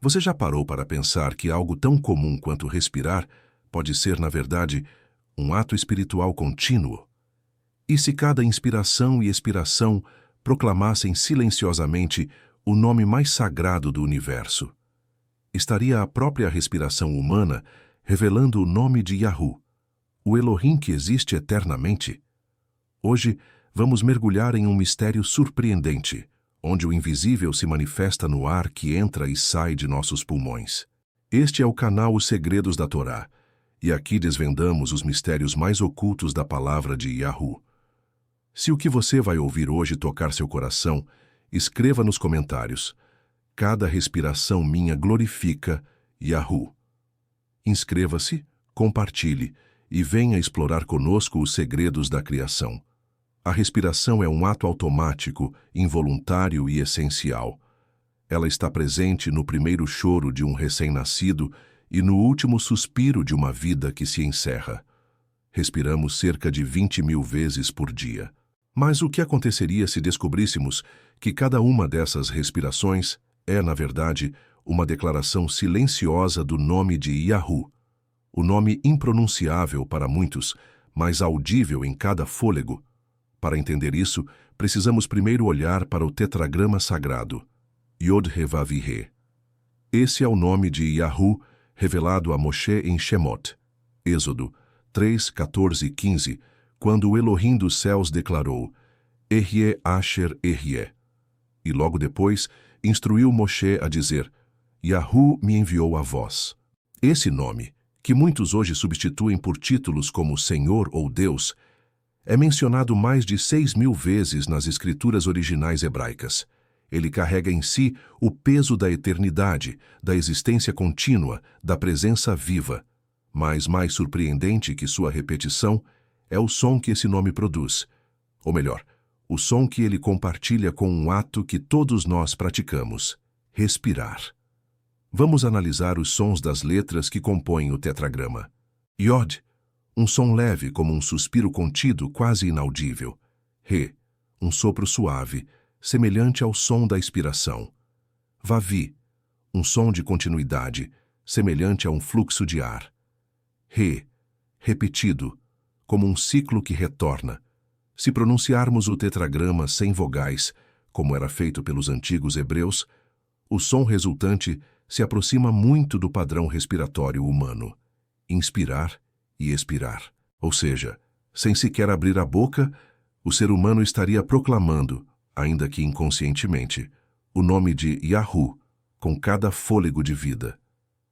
Você já parou para pensar que algo tão comum quanto respirar pode ser, na verdade, um ato espiritual contínuo? E se cada inspiração e expiração proclamassem silenciosamente o nome mais sagrado do universo? Estaria a própria respiração humana revelando o nome de Yahu, o Elohim que existe eternamente? Hoje, vamos mergulhar em um mistério surpreendente, onde o invisível se manifesta no ar que entra e sai de nossos pulmões. Este é o canal Os Segredos da Torá, e aqui desvendamos os mistérios mais ocultos da palavra de Yahu. Se o que você vai ouvir hoje tocar seu coração, escreva nos comentários: cada respiração minha glorifica Yahu. Inscreva-se, compartilhe e venha explorar conosco os segredos da criação. A respiração é um ato automático, involuntário e essencial. Ela está presente no primeiro choro de um recém-nascido e no último suspiro de uma vida que se encerra. Respiramos cerca de 20.000 vezes por dia. Mas o que aconteceria se descobríssemos que cada uma dessas respirações é, na verdade, uma declaração silenciosa do nome de Yahu, o nome impronunciável para muitos, mas audível em cada fôlego? Para entender isso, precisamos primeiro olhar para o tetragrama sagrado, Yod-He-Vav-He. Esse é o nome de Yahu revelado a Moshe em Shemot, Êxodo 3, 14 e 15, quando o Elohim dos céus declarou: Ehyeh Asher Ehyeh. E logo depois, instruiu Moshe a dizer: Yahu me enviou a vós. Esse nome, que muitos hoje substituem por títulos como Senhor ou Deus, é mencionado mais de 6.000 vezes nas escrituras originais hebraicas. Ele carrega em si o peso da eternidade, da existência contínua, da presença viva. Mas mais surpreendente que sua repetição é o som que esse nome produz. Ou melhor, o som que ele compartilha com um ato que todos nós praticamos: respirar. Vamos analisar os sons das letras que compõem o tetragrama. Yod, um som leve como um suspiro contido, quase inaudível. Re, um sopro suave, semelhante ao som da expiração. Vavi, um som de continuidade, semelhante a um fluxo de ar. Re, repetido, como um ciclo que retorna. Se pronunciarmos o tetragrama sem vogais, como era feito pelos antigos hebreus, o som resultante se aproxima muito do padrão respiratório humano: inspirar e expirar. Ou seja, sem sequer abrir a boca, o ser humano estaria proclamando, ainda que inconscientemente, o nome de Yahu com cada fôlego de vida.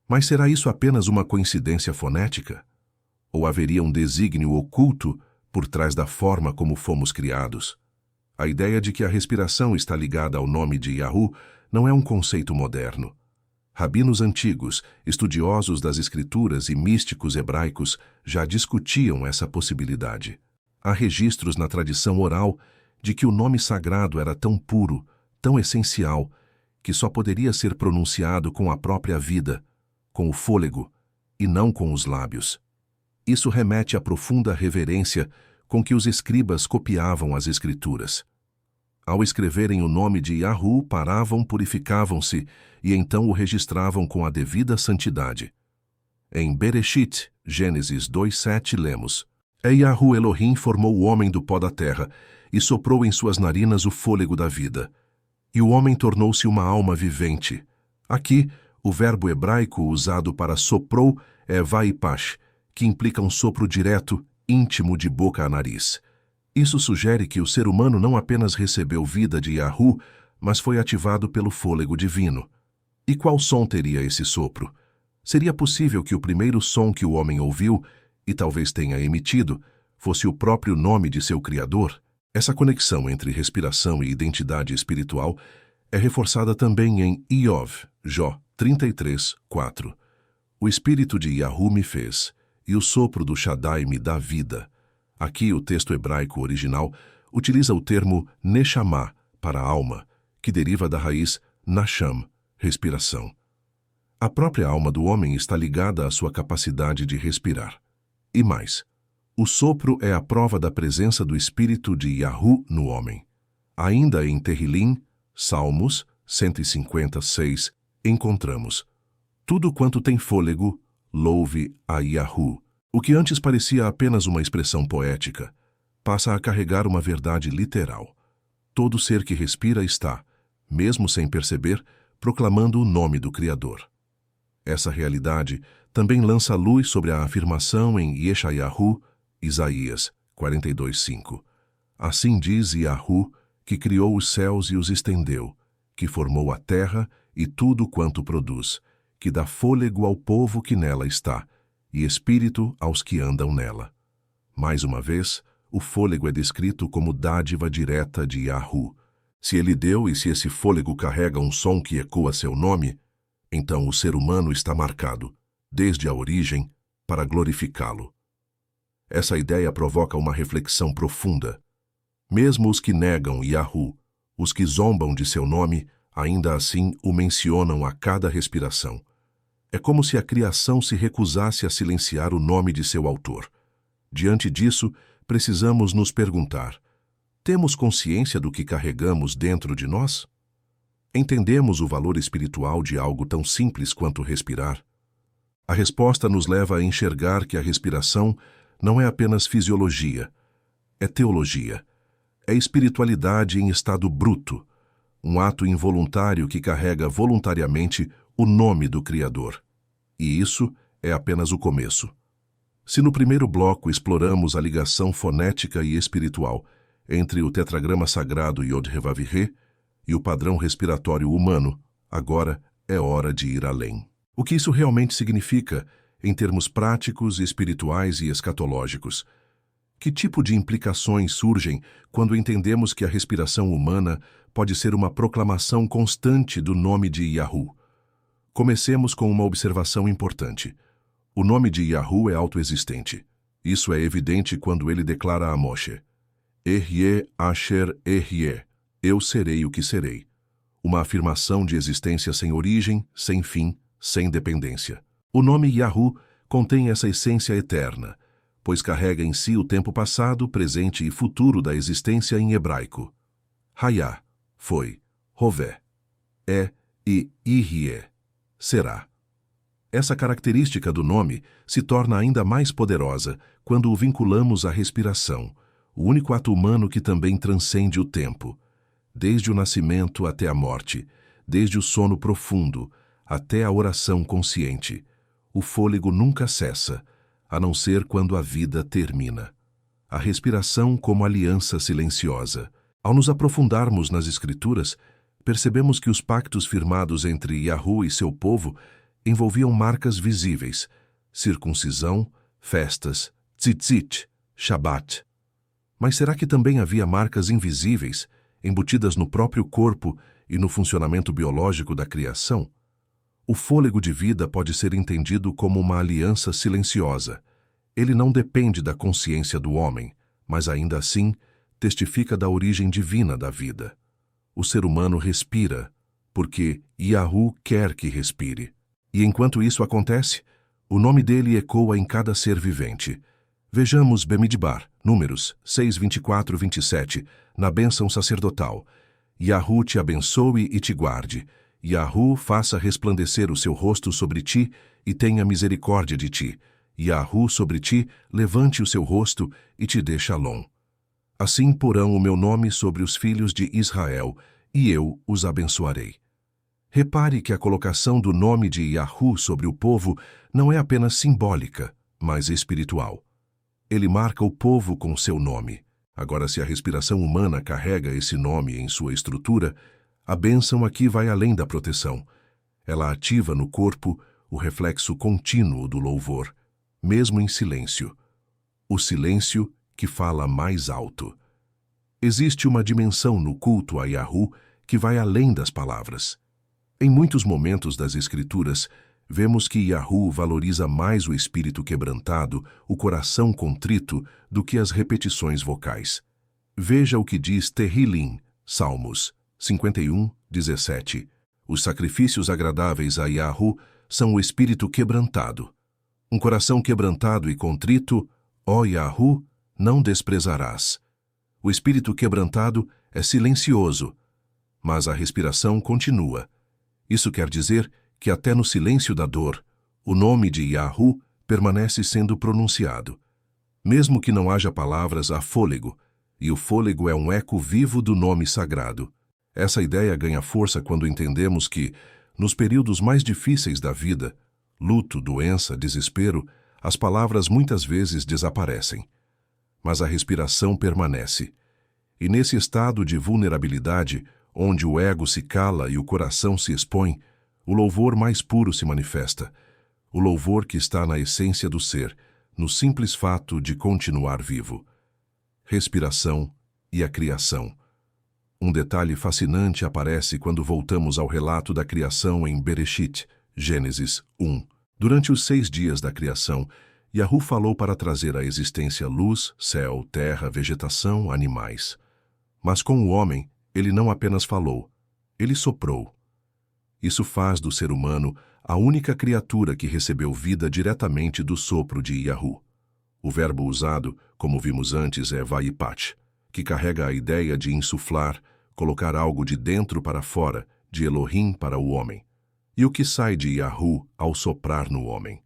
Mas será isso apenas uma coincidência fonética? Ou haveria um desígnio oculto por trás da forma como fomos criados? A ideia de que a respiração está ligada ao nome de Yahu não é um conceito moderno. Rabinos antigos, estudiosos das escrituras e místicos hebraicos já discutiam essa possibilidade. Há registros na tradição oral de que o nome sagrado era tão puro, tão essencial, que só poderia ser pronunciado com a própria vida, com o fôlego, e não com os lábios. Isso remete à profunda reverência com que os escribas copiavam as escrituras. Ao escreverem o nome de Yahu, paravam, purificavam-se e então o registravam com a devida santidade. Em Bereshit, Gênesis 2:7, lemos: É Yahu Elohim formou o homem do pó da terra e soprou em suas narinas o fôlego da vida. E o homem tornou-se uma alma vivente. Aqui, o verbo hebraico usado para soprou é vaipash, que implica um sopro direto, íntimo de boca a nariz. Isso sugere que o ser humano não apenas recebeu vida de Yahu, mas foi ativado pelo fôlego divino. E qual som teria esse sopro? Seria possível que o primeiro som que o homem ouviu, e talvez tenha emitido, fosse o próprio nome de seu Criador? Essa conexão entre respiração e identidade espiritual é reforçada também em Iov, Jó 33:4. O espírito de Yahu me fez, e o sopro do Shaddai me dá vida. Aqui o texto hebraico original utiliza o termo Neshama para alma, que deriva da raiz Nasham, respiração. A própria alma do homem está ligada à sua capacidade de respirar. E mais, o sopro é a prova da presença do espírito de Yahu no homem. Ainda em Terrilim, Salmos 156, encontramos: tudo quanto tem fôlego, louve a Yahu. O que antes parecia apenas uma expressão poética, passa a carregar uma verdade literal. Todo ser que respira está, mesmo sem perceber, proclamando o nome do Criador. Essa realidade também lança luz sobre a afirmação em Yeshayahu, Isaías 42:5. Assim diz Yahu, que criou os céus e os estendeu, que formou a terra e tudo quanto produz, que dá fôlego ao povo que nela está, e espírito aos que andam nela. Mais uma vez, o fôlego é descrito como dádiva direta de Yahu. Se ele deu e se esse fôlego carrega um som que ecoa seu nome, então o ser humano está marcado, desde a origem, para glorificá-lo. Essa ideia provoca uma reflexão profunda. Mesmo os que negam Yahu, os que zombam de seu nome, ainda assim o mencionam a cada respiração. É como se a criação se recusasse a silenciar o nome de seu autor. Diante disso, precisamos nos perguntar: temos consciência do que carregamos dentro de nós? Entendemos o valor espiritual de algo tão simples quanto respirar? A resposta nos leva a enxergar que a respiração não é apenas fisiologia, é teologia, é espiritualidade em estado bruto, um ato involuntário que carrega voluntariamente o nome do Criador. E isso é apenas o começo. Se no primeiro bloco exploramos a ligação fonética e espiritual entre o tetragrama sagrado Yod-Heh-Vav-Heh e o padrão respiratório humano, agora é hora de ir além. O que isso realmente significa em termos práticos, espirituais e escatológicos? Que tipo de implicações surgem quando entendemos que a respiração humana pode ser uma proclamação constante do nome de Yahu? Comecemos com uma observação importante. O nome de Yahu é autoexistente. Isso é evidente quando ele declara a Moshe: Ehyeh Asher Ehyeh, eu serei o que serei. Uma afirmação de existência sem origem, sem fim, sem dependência. O nome Yahu contém essa essência eterna, pois carrega em si o tempo passado, presente e futuro da existência em hebraico. Hayá, foi, Hové, é e Ihyeh, será. Essa característica do nome se torna ainda mais poderosa quando o vinculamos à respiração, o único ato humano que também transcende o tempo. Desde o nascimento até a morte, desde o sono profundo até a oração consciente, o fôlego nunca cessa, a não ser quando a vida termina. A respiração como aliança silenciosa. Ao nos aprofundarmos nas Escrituras, percebemos que os pactos firmados entre Yahu e seu povo envolviam marcas visíveis: circuncisão, festas, tzitzit, Shabat. Mas será que também havia marcas invisíveis, embutidas no próprio corpo e no funcionamento biológico da criação? O fôlego de vida pode ser entendido como uma aliança silenciosa. Ele não depende da consciência do homem, mas ainda assim testifica da origem divina da vida. O ser humano respira, porque Yahu quer que respire. E enquanto isso acontece, o nome dele ecoa em cada ser vivente. Vejamos Bemidbar, Números 6, 24, 27, na bênção sacerdotal. Yahu te abençoe e te guarde. Yahu faça resplandecer o seu rosto sobre ti e tenha misericórdia de ti. Yahu sobre ti levante o seu rosto e te dê shalom. Assim porão o meu nome sobre os filhos de Israel, e eu os abençoarei. Repare que a colocação do nome de Yahu sobre o povo não é apenas simbólica, mas espiritual. Ele marca o povo com seu nome. Agora, se a respiração humana carrega esse nome em sua estrutura, a bênção aqui vai além da proteção. Ela ativa no corpo o reflexo contínuo do louvor, mesmo em silêncio. O silêncio que fala mais alto. Existe uma dimensão no culto a Yahu que vai além das palavras. Em muitos momentos das Escrituras, vemos que Yahu valoriza mais o espírito quebrantado, o coração contrito, do que as repetições vocais. Veja o que diz Tehillim, Salmos 51, 17. Os sacrifícios agradáveis a Yahu são o espírito quebrantado. Um coração quebrantado e contrito, ó Yahu, não desprezarás. O espírito quebrantado é silencioso, mas a respiração continua. Isso quer dizer que até no silêncio da dor, o nome de Yahu permanece sendo pronunciado. Mesmo que não haja palavras, há fôlego, e o fôlego é um eco vivo do nome sagrado. Essa ideia ganha força quando entendemos que, nos períodos mais difíceis da vida, luto, doença, desespero, as palavras muitas vezes desaparecem. Mas a respiração permanece. E nesse estado de vulnerabilidade, onde o ego se cala e o coração se expõe, o louvor mais puro se manifesta. O louvor que está na essência do ser, no simples fato de continuar vivo. Respiração e a criação. Um detalhe fascinante aparece quando voltamos ao relato da criação em Bereshit, Gênesis 1. Durante os 6 dias da criação, Yahu falou para trazer à existência luz, céu, terra, vegetação, animais. Mas com o homem, ele não apenas falou, ele soprou. Isso faz do ser humano a única criatura que recebeu vida diretamente do sopro de Yahu. O verbo usado, como vimos antes, é vayipat, que carrega a ideia de insuflar, colocar algo de dentro para fora, de Elohim para o homem. E o que sai de Yahu ao soprar no homem?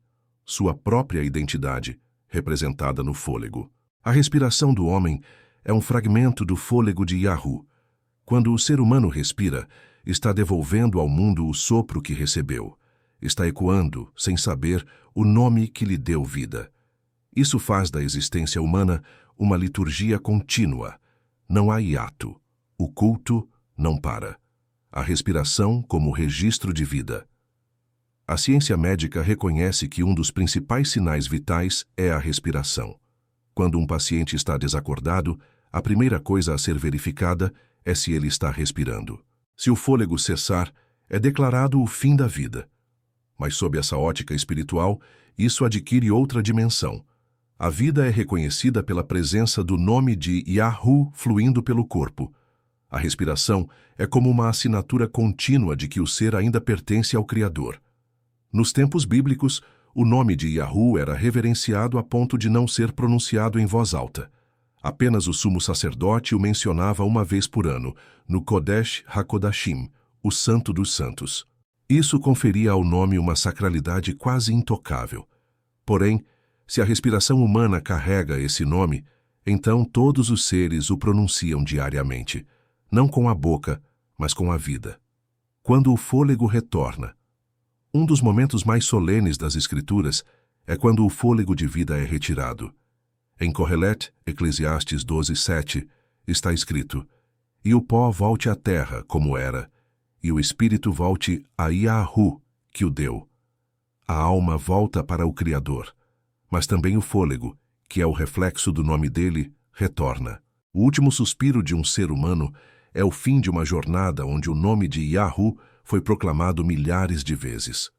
Sua própria identidade, representada no fôlego. A respiração do homem é um fragmento do fôlego de Yahu. Quando o ser humano respira, está devolvendo ao mundo o sopro que recebeu. Está ecoando, sem saber, o nome que lhe deu vida. Isso faz da existência humana uma liturgia contínua. Não há hiato. O culto não para. A respiração como registro de vida. A ciência médica reconhece que um dos principais sinais vitais é a respiração. Quando um paciente está desacordado, a primeira coisa a ser verificada é se ele está respirando. Se o fôlego cessar, é declarado o fim da vida. Mas sob essa ótica espiritual, isso adquire outra dimensão. A vida é reconhecida pela presença do nome de Yahu fluindo pelo corpo. A respiração é como uma assinatura contínua de que o ser ainda pertence ao Criador. Nos tempos bíblicos, o nome de Yahu era reverenciado a ponto de não ser pronunciado em voz alta. Apenas o sumo sacerdote o mencionava uma vez por ano, no Kodesh HaKodashim, o Santo dos Santos. Isso conferia ao nome uma sacralidade quase intocável. Porém, se a respiração humana carrega esse nome, então todos os seres o pronunciam diariamente, não com a boca, mas com a vida. Quando o fôlego retorna. Um dos momentos mais solenes das Escrituras é quando o fôlego de vida é retirado. Em Kohelet, Eclesiastes 12:7, está escrito: "E o pó volte à terra, como era, e o espírito volte a Yahu, que o deu." A alma volta para o Criador, mas também o fôlego, que é o reflexo do nome dele, retorna. O último suspiro de um ser humano é o fim de uma jornada onde o nome de Yahu foi proclamado milhares de vezes.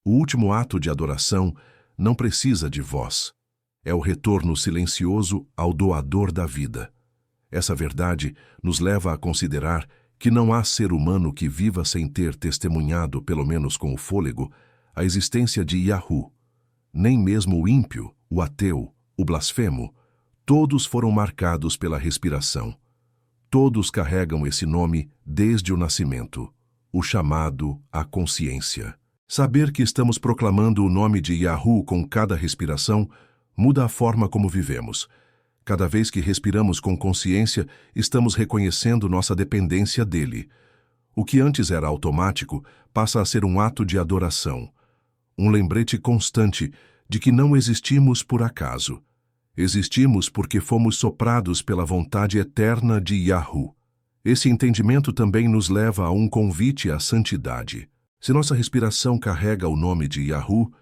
O último ato de adoração não precisa de voz. É o retorno silencioso ao doador da vida. Essa verdade nos leva a considerar que não há ser humano que viva sem ter testemunhado, pelo menos com o fôlego, a existência de Yahu. Nem mesmo o ímpio, o ateu, o blasfemo, todos foram marcados pela respiração. Todos carregam esse nome desde o nascimento, o chamado à consciência. Saber que estamos proclamando o nome de Yahu com cada respiração muda a forma como vivemos. Cada vez que respiramos com consciência, estamos reconhecendo nossa dependência dele. O que antes era automático passa a ser um ato de adoração. Um lembrete constante de que não existimos por acaso. Existimos porque fomos soprados pela vontade eterna de Yahu. Esse entendimento também nos leva a um convite à santidade. Se nossa respiração carrega o nome de Yahu,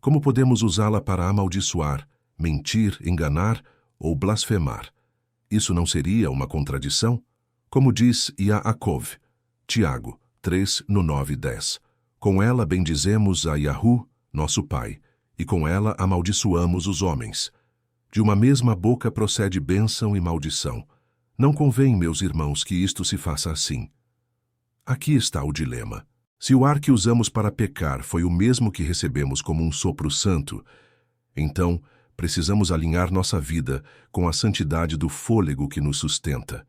como podemos usá-la para amaldiçoar, mentir, enganar ou blasfemar? Isso não seria uma contradição? Como diz Yaakov, Tiago 3, no 9 e 10. Com ela bendizemos a Yahu, nosso Pai, e com ela amaldiçoamos os homens. De uma mesma boca procede bênção e maldição. Não convém, meus irmãos, que isto se faça assim. Aqui está o dilema. Se o ar que usamos para pecar foi o mesmo que recebemos como um sopro santo, então precisamos alinhar nossa vida com a santidade do fôlego que nos sustenta.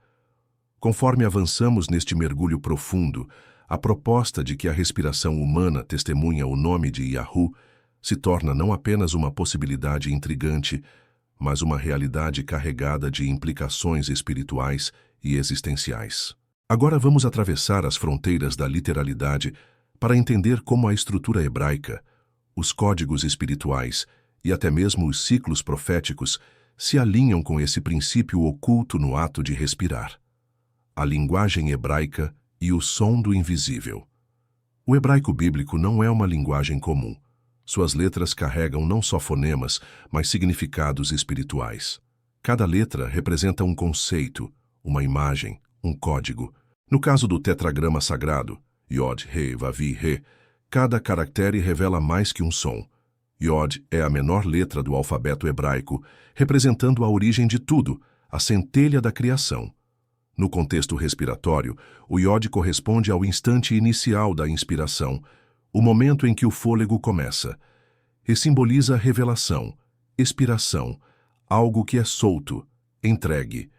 Conforme avançamos neste mergulho profundo, a proposta de que a respiração humana testemunha o nome de Yahu se torna não apenas uma possibilidade intrigante, mas uma realidade carregada de implicações espirituais e existenciais. Agora vamos atravessar as fronteiras da literalidade para entender como a estrutura hebraica, os códigos espirituais e até mesmo os ciclos proféticos se alinham com esse princípio oculto no ato de respirar. A linguagem hebraica e o som do invisível. O hebraico bíblico não é uma linguagem comum. Suas letras carregam não só fonemas, mas significados espirituais. Cada letra representa um conceito, uma imagem, um código. No caso do tetragrama sagrado, Yod, He, Vavi, He, cada caractere revela mais que um som. Yod é a menor letra do alfabeto hebraico, representando a origem de tudo, a centelha da criação. No contexto respiratório, o Yod corresponde ao instante inicial da inspiração, o momento em que o fôlego começa, e simboliza revelação, expiração, algo que é solto, entregue.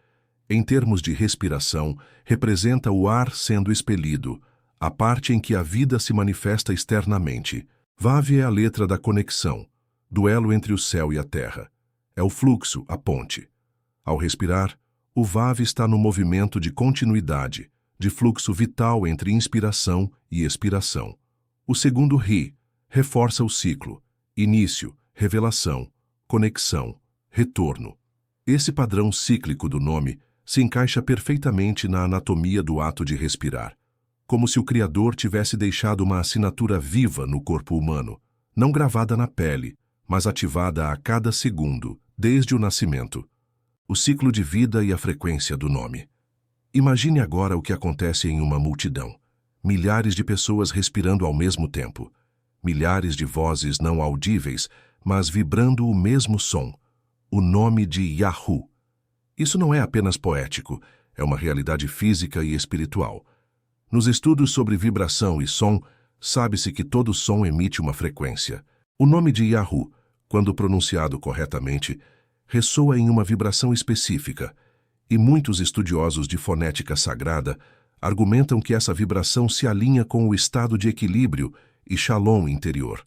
Em termos de respiração, representa o ar sendo expelido, a parte em que a vida se manifesta externamente. Vav é a letra da conexão, do elo entre o céu e a terra. É o fluxo, a ponte. Ao respirar, o Vav está no movimento de continuidade, de fluxo vital entre inspiração e expiração. O segundo Ri reforça o ciclo, início, revelação, conexão, retorno. Esse padrão cíclico do nome se encaixa perfeitamente na anatomia do ato de respirar, como se o Criador tivesse deixado uma assinatura viva no corpo humano, não gravada na pele, mas ativada a cada segundo, desde o nascimento. O ciclo de vida e a frequência do nome. Imagine agora o que acontece em uma multidão. Milhares de pessoas respirando ao mesmo tempo. Milhares de vozes não audíveis, mas vibrando o mesmo som. O nome de Yahu. Isso não é apenas poético, é uma realidade física e espiritual. Nos estudos sobre vibração e som, sabe-se que todo som emite uma frequência. O nome de Yahu, quando pronunciado corretamente, ressoa em uma vibração específica, e muitos estudiosos de fonética sagrada argumentam que essa vibração se alinha com o estado de equilíbrio e shalom interior.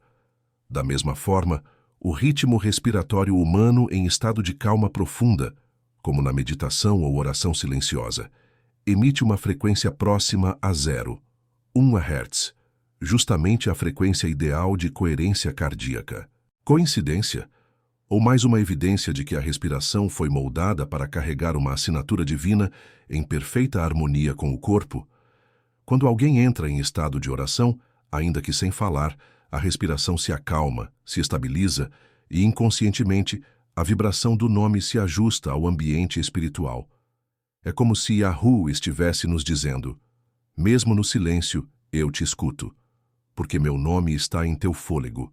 Da mesma forma, o ritmo respiratório humano em estado de calma profunda, como na meditação ou oração silenciosa, emite uma frequência próxima a 0, 1 Hz, justamente a frequência ideal de coerência cardíaca. Coincidência? Ou mais uma evidência de que a respiração foi moldada para carregar uma assinatura divina em perfeita harmonia com o corpo? Quando alguém entra em estado de oração, ainda que sem falar, a respiração se acalma, se estabiliza e, inconscientemente, a vibração do nome se ajusta ao ambiente espiritual. É como se Yahu estivesse nos dizendo: mesmo no silêncio, eu te escuto, porque meu nome está em teu fôlego.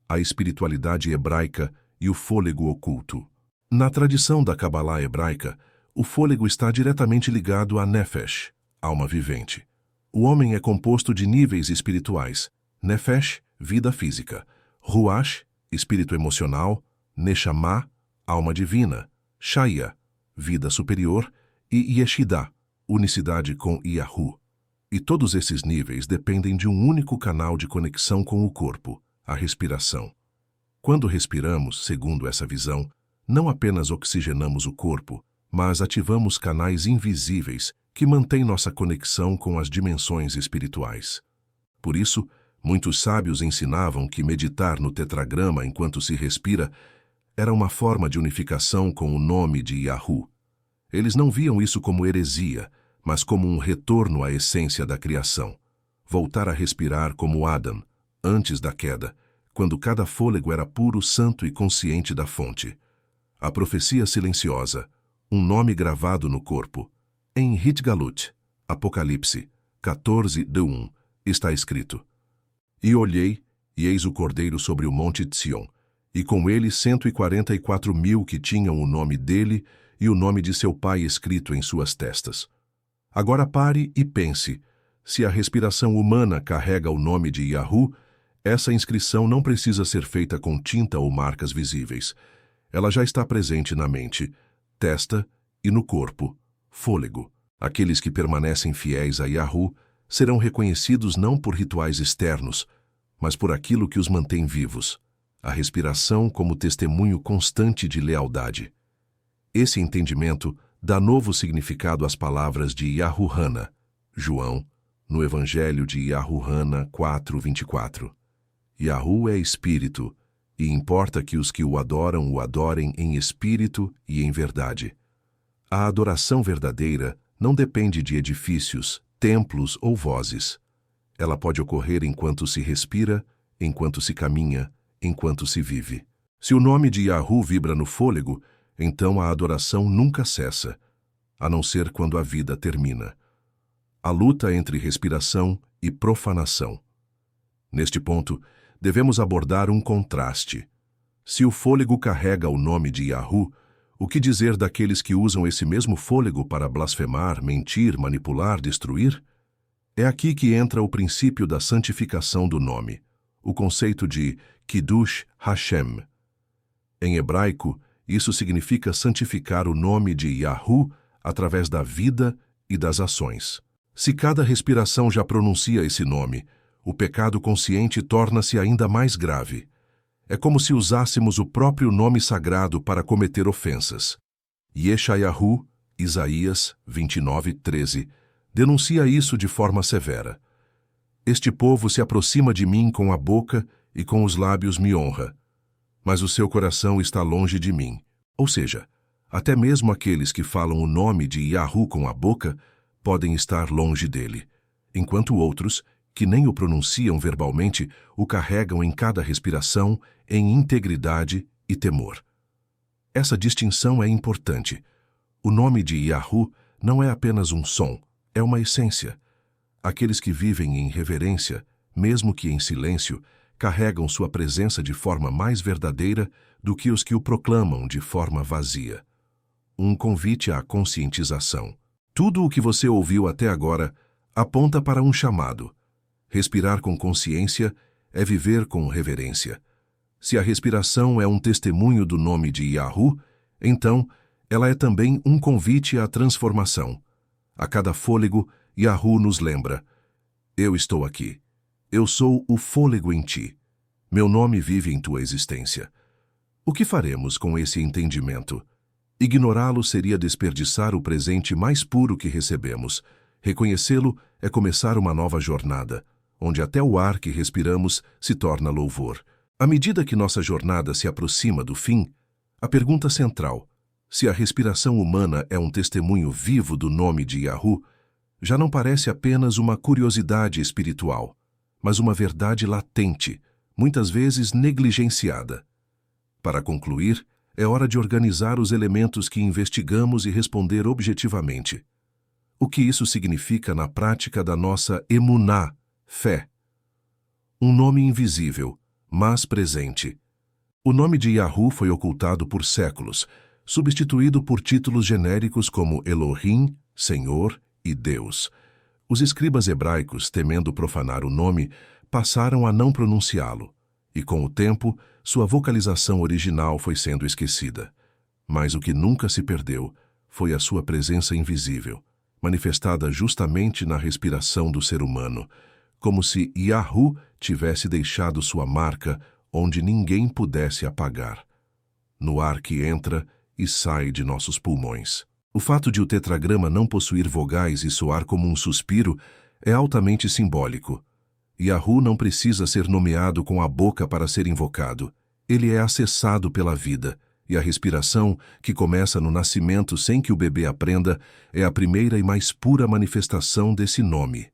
A espiritualidade hebraica e o fôlego oculto. Na tradição da Cabalá hebraica, o fôlego está diretamente ligado a Nefesh, alma vivente. O homem é composto de níveis espirituais: Nefesh, vida física; Ruach, espírito emocional; Neshama, alma divina; Shaya, vida superior; e Yeshidá, unicidade com Yahu. E todos esses níveis dependem de um único canal de conexão com o corpo, a respiração. Quando respiramos, segundo essa visão, não apenas oxigenamos o corpo, mas ativamos canais invisíveis que mantêm nossa conexão com as dimensões espirituais. Por isso, muitos sábios ensinavam que meditar no tetragrama enquanto se respira era uma forma de unificação com o nome de Yahu. Eles não viam isso como heresia, mas como um retorno à essência da criação. Voltar a respirar como Adam, antes da queda, quando cada fôlego era puro, santo e consciente da fonte. A profecia silenciosa, um nome gravado no corpo. Em Hitgalut, Apocalipse 14:1, está escrito: E olhei, e eis o Cordeiro sobre o monte de Sião, e com ele 144.000 que tinham o nome dele e o nome de seu pai escrito em suas testas. Agora pare e pense, se a respiração humana carrega o nome de Yahu, essa inscrição não precisa ser feita com tinta ou marcas visíveis. Ela já está presente na mente, testa e no corpo, fôlego. Aqueles que permanecem fiéis a Yahu serão reconhecidos não por rituais externos, mas por aquilo que os mantém vivos, a respiração como testemunho constante de lealdade. Esse entendimento dá novo significado às palavras de Yahuhana, João, no Evangelho de Yahuhana 4:24. Yahu é espírito, e importa que os que o adorem em espírito e em verdade. A adoração verdadeira não depende de edifícios, templos ou vozes. Ela pode ocorrer enquanto se respira, enquanto se caminha, enquanto se vive. Se o nome de Yahu vibra no fôlego, então a adoração nunca cessa, a não ser quando a vida termina. A luta entre respiração e profanação. Neste ponto, devemos abordar um contraste. Se o fôlego carrega o nome de Yahu, o que dizer daqueles que usam esse mesmo fôlego para blasfemar, mentir, manipular, destruir? É aqui que entra o princípio da santificação do nome, o conceito de Kiddush Hashem. Em hebraico, isso significa santificar o nome de Yahu através da vida e das ações. Se cada respiração já pronuncia esse nome, o pecado consciente torna-se ainda mais grave. É como se usássemos o próprio nome sagrado para cometer ofensas. Yeshayahu, Isaías 29:13, denuncia isso de forma severa. Este povo se aproxima de mim com a boca e com os lábios me honra, mas o seu coração está longe de mim. Ou seja, até mesmo aqueles que falam o nome de Yahu com a boca podem estar longe dele, enquanto outros, que nem o pronunciam verbalmente, o carregam em cada respiração, em integridade e temor. Essa distinção é importante. O nome de Yahu não é apenas um som, é uma essência. Aqueles que vivem em reverência, mesmo que em silêncio, carregam sua presença de forma mais verdadeira do que os que o proclamam de forma vazia. Um convite à conscientização. Tudo o que você ouviu até agora aponta para um chamado. Respirar com consciência é viver com reverência. Se a respiração é um testemunho do nome de Yahu, então ela é também um convite à transformação. A cada fôlego, Yahu nos lembra: eu estou aqui. Eu sou o fôlego em ti. Meu nome vive em tua existência. O que faremos com esse entendimento? Ignorá-lo seria desperdiçar o presente mais puro que recebemos. Reconhecê-lo é começar uma nova jornada, onde até o ar que respiramos se torna louvor. À medida que nossa jornada se aproxima do fim, a pergunta central, se a respiração humana é um testemunho vivo do nome de Yahu, já não parece apenas uma curiosidade espiritual, mas uma verdade latente, muitas vezes negligenciada. Para concluir, é hora de organizar os elementos que investigamos e responder objetivamente. O que isso significa na prática da nossa emuná, fé? Um nome invisível, mas presente. O nome de Yahu foi ocultado por séculos, substituído por títulos genéricos como Elohim, Senhor e Deus. Os escribas hebraicos, temendo profanar o nome, passaram a não pronunciá-lo, e com o tempo, sua vocalização original foi sendo esquecida. Mas o que nunca se perdeu foi a sua presença invisível, manifestada justamente na respiração do ser humano, como se Yahu tivesse deixado sua marca onde ninguém pudesse apagar, no ar que entra e sai de nossos pulmões. O fato de o tetragrama não possuir vogais e soar como um suspiro é altamente simbólico. Yahu não precisa ser nomeado com a boca para ser invocado. Ele é acessado pela vida, e a respiração, que começa no nascimento sem que o bebê aprenda, é a primeira e mais pura manifestação desse nome.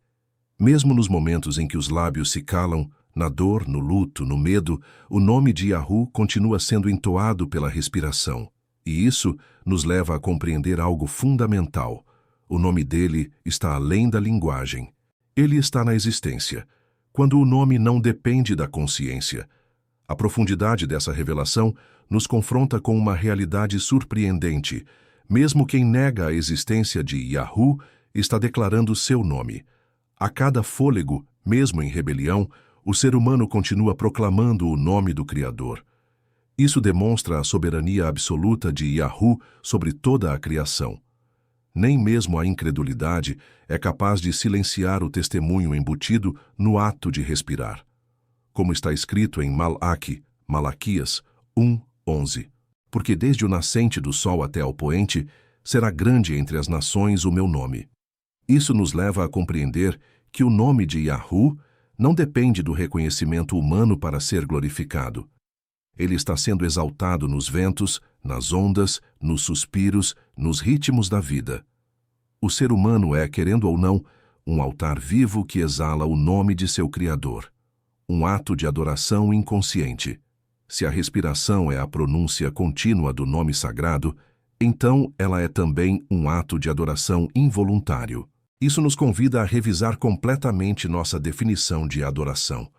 Mesmo nos momentos em que os lábios se calam, na dor, no luto, no medo, o nome de Yahu continua sendo entoado pela respiração. E isso nos leva a compreender algo fundamental. O nome dele está além da linguagem. Ele está na existência, quando o nome não depende da consciência. A profundidade dessa revelação nos confronta com uma realidade surpreendente. Mesmo quem nega a existência de Yahu está declarando seu nome. A cada fôlego, mesmo em rebelião, o ser humano continua proclamando o nome do Criador. Isso demonstra a soberania absoluta de Yahu sobre toda a criação. Nem mesmo a incredulidade é capaz de silenciar o testemunho embutido no ato de respirar. Como está escrito em Malaquias 1:11. Porque desde o nascente do sol até ao poente, será grande entre as nações o meu nome. Isso nos leva a compreender que o nome de Yahu não depende do reconhecimento humano para ser glorificado. Ele está sendo exaltado nos ventos, nas ondas, nos suspiros, nos ritmos da vida. O ser humano é, querendo ou não, um altar vivo que exala o nome de seu Criador. Um ato de adoração inconsciente. Se a respiração é a pronúncia contínua do nome sagrado, então ela é também um ato de adoração involuntário. Isso nos convida a revisar completamente nossa definição de adoração.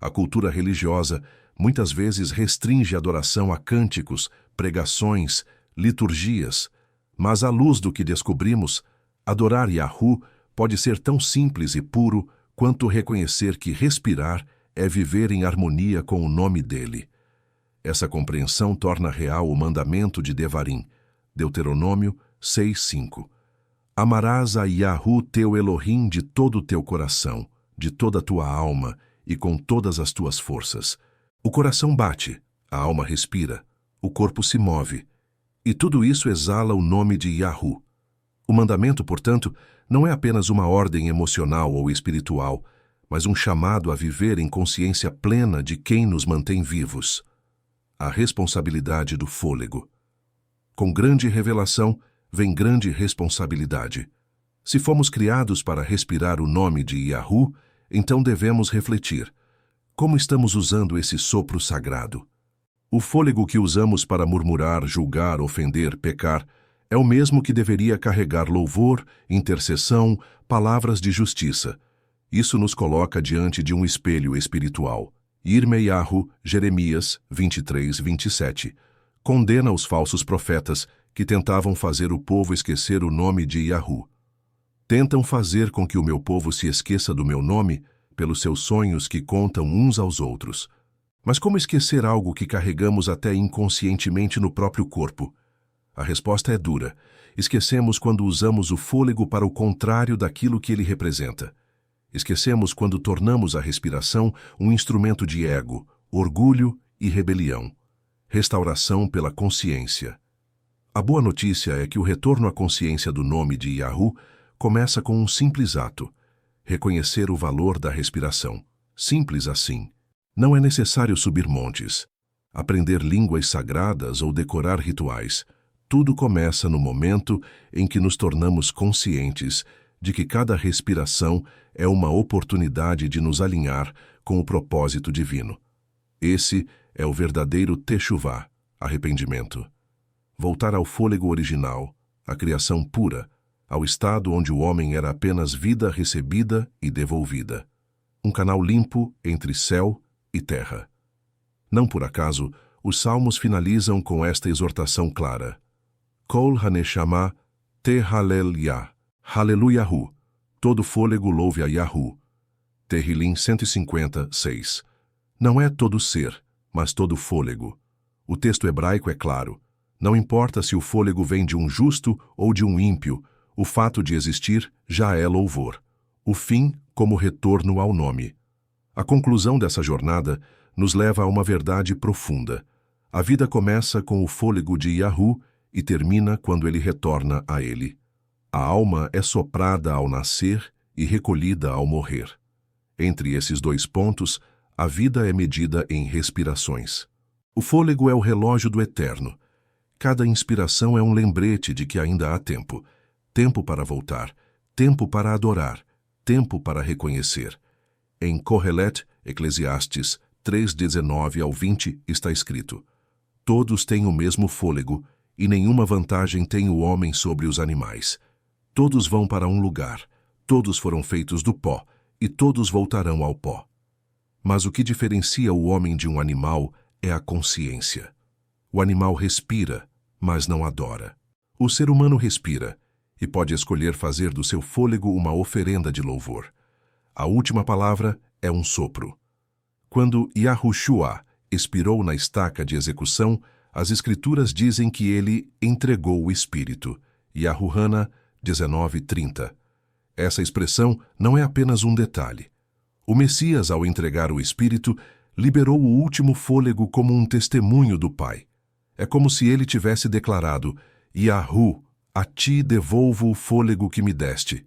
A cultura religiosa muitas vezes restringe a adoração a cânticos, pregações, liturgias, mas à luz do que descobrimos, adorar Yahu pode ser tão simples e puro quanto reconhecer que respirar é viver em harmonia com o nome dele. Essa compreensão torna real o mandamento de Devarim, Deuteronômio 6:5. Amarás a Yahu teu Elohim de todo o teu coração, de toda a tua alma e com todas as tuas forças. O coração bate, a alma respira, o corpo se move, e tudo isso exala o nome de Yahu. O mandamento, portanto, não é apenas uma ordem emocional ou espiritual, mas um chamado a viver em consciência plena de quem nos mantém vivos. A responsabilidade do fôlego. Com grande revelação, vem grande responsabilidade. Se fomos criados para respirar o nome de Yahu, então devemos refletir. Como estamos usando esse sopro sagrado? O fôlego que usamos para murmurar, julgar, ofender, pecar, é o mesmo que deveria carregar louvor, intercessão, palavras de justiça. Isso nos coloca diante de um espelho espiritual. Yirmeyahu, Jeremias 23:27, condena os falsos profetas que tentavam fazer o povo esquecer o nome de Yahu. Tentam fazer com que o meu povo se esqueça do meu nome pelos seus sonhos que contam uns aos outros. Mas como esquecer algo que carregamos até inconscientemente no próprio corpo? A resposta é dura. Esquecemos quando usamos o fôlego para o contrário daquilo que ele representa. Esquecemos quando tornamos a respiração um instrumento de ego, orgulho e rebelião. Restauração pela consciência. A boa notícia é que o retorno à consciência do nome de Yahu começa com um simples ato: reconhecer o valor da respiração. Simples assim. Não é necessário subir montes, aprender línguas sagradas ou decorar rituais. Tudo começa no momento em que nos tornamos conscientes de que cada respiração é uma oportunidade de nos alinhar com o propósito divino. Esse é o verdadeiro Teshuvá, arrependimento. Voltar ao fôlego original, à criação pura, ao estado onde o homem era apenas vida recebida e devolvida. Um canal limpo entre céu e terra. Não por acaso, os salmos finalizam com esta exortação clara: Kol haneshama te halel yah, Haleluyahu, todo fôlego louve a Yahu. Tehillim 150:6. Não é todo ser, mas todo fôlego. O texto hebraico é claro. Não importa se o fôlego vem de um justo ou de um ímpio, o fato de existir já é louvor. O fim como retorno ao nome. A conclusão dessa jornada nos leva a uma verdade profunda. A vida começa com o fôlego de Yahu e termina quando ele retorna a ele. A alma é soprada ao nascer e recolhida ao morrer. Entre esses dois pontos, a vida é medida em respirações. O fôlego é o relógio do eterno. Cada inspiração é um lembrete de que ainda há tempo. Tempo para voltar, tempo para adorar, tempo para reconhecer. Em Kohelet, Eclesiastes 3:19-20, está escrito: Todos têm o mesmo fôlego, e nenhuma vantagem tem o homem sobre os animais. Todos vão para um lugar, todos foram feitos do pó, e todos voltarão ao pó. Mas o que diferencia o homem de um animal é a consciência. O animal respira, mas não adora. O ser humano respira, e pode escolher fazer do seu fôlego uma oferenda de louvor. A última palavra é um sopro. Quando Yahushua expirou na estaca de execução, as Escrituras dizem que ele entregou o Espírito. Yahuhana 19:30. Essa expressão não é apenas um detalhe. O Messias, ao entregar o Espírito, liberou o último fôlego como um testemunho do Pai. É como se ele tivesse declarado: Yahu, a ti devolvo o fôlego que me deste.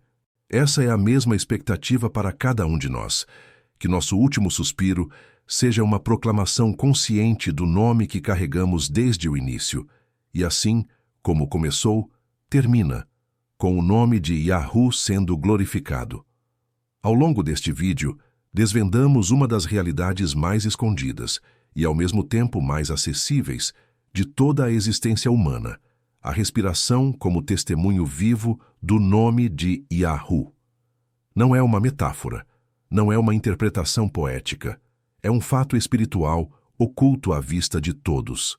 Essa é a mesma expectativa para cada um de nós, que nosso último suspiro seja uma proclamação consciente do nome que carregamos desde o início, e assim, como começou, termina, com o nome de Yahu sendo glorificado. Ao longo deste vídeo, desvendamos uma das realidades mais escondidas e, ao mesmo tempo, mais acessíveis de toda a existência humana, a respiração como testemunho vivo do nome de Yahu. Não é uma metáfora, não é uma interpretação poética, é um fato espiritual oculto à vista de todos.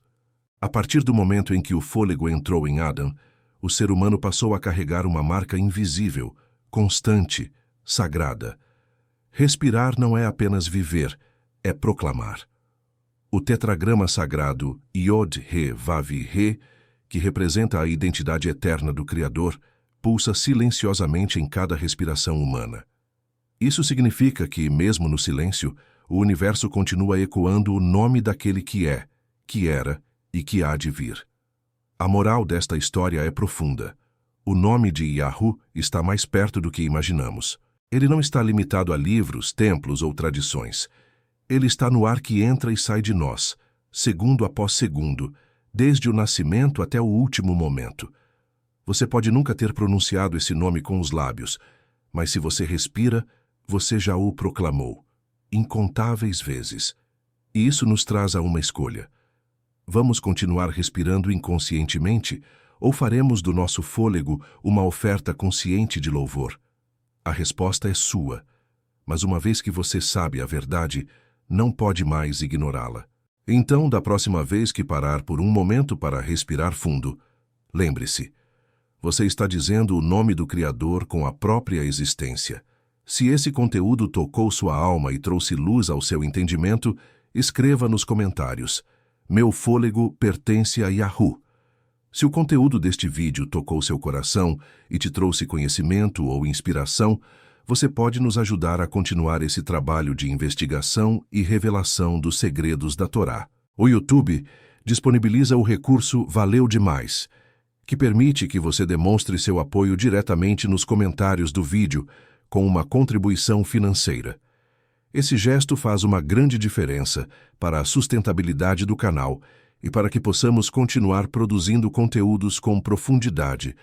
A partir do momento em que o fôlego entrou em Adão, o ser humano passou a carregar uma marca invisível, constante, sagrada. Respirar não é apenas viver, é proclamar. O tetragrama sagrado Yod-He-Vav-He, que representa a identidade eterna do Criador, pulsa silenciosamente em cada respiração humana. Isso significa que, mesmo no silêncio, o universo continua ecoando o nome daquele que é, que era e que há de vir. A moral desta história é profunda. O nome de Yahu está mais perto do que imaginamos. Ele não está limitado a livros, templos ou tradições. Ele está no ar que entra e sai de nós, segundo após segundo, desde o nascimento até o último momento. Você pode nunca ter pronunciado esse nome com os lábios, mas se você respira, você já o proclamou, incontáveis vezes. E isso nos traz a uma escolha. Vamos continuar respirando inconscientemente ou faremos do nosso fôlego uma oferta consciente de louvor? A resposta é sua, mas uma vez que você sabe a verdade, não pode mais ignorá-la. Então, da próxima vez que parar por um momento para respirar fundo, lembre-se, você está dizendo o nome do Criador com a própria existência. Se esse conteúdo tocou sua alma e trouxe luz ao seu entendimento, escreva nos comentários: meu fôlego pertence a Yahu. Se o conteúdo deste vídeo tocou seu coração e te trouxe conhecimento ou inspiração, você pode nos ajudar a continuar esse trabalho de investigação e revelação dos segredos da Torá. O YouTube disponibiliza o recurso Valeu Demais, que permite que você demonstre seu apoio diretamente nos comentários do vídeo com uma contribuição financeira. Esse gesto faz uma grande diferença para a sustentabilidade do canal e para que possamos continuar produzindo conteúdos com profundidade,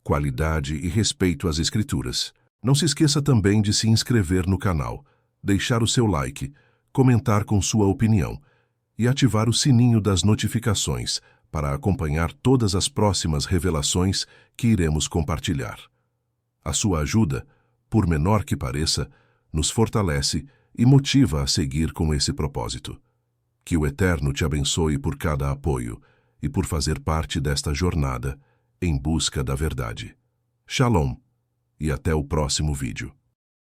qualidade e respeito às Escrituras. Não se esqueça também de se inscrever no canal, deixar o seu like, comentar com sua opinião e ativar o sininho das notificações para acompanhar todas as próximas revelações que iremos compartilhar. A sua ajuda, por menor que pareça, nos fortalece e motiva a seguir com esse propósito. Que o Eterno te abençoe por cada apoio e por fazer parte desta jornada em busca da verdade. Shalom e até o próximo vídeo.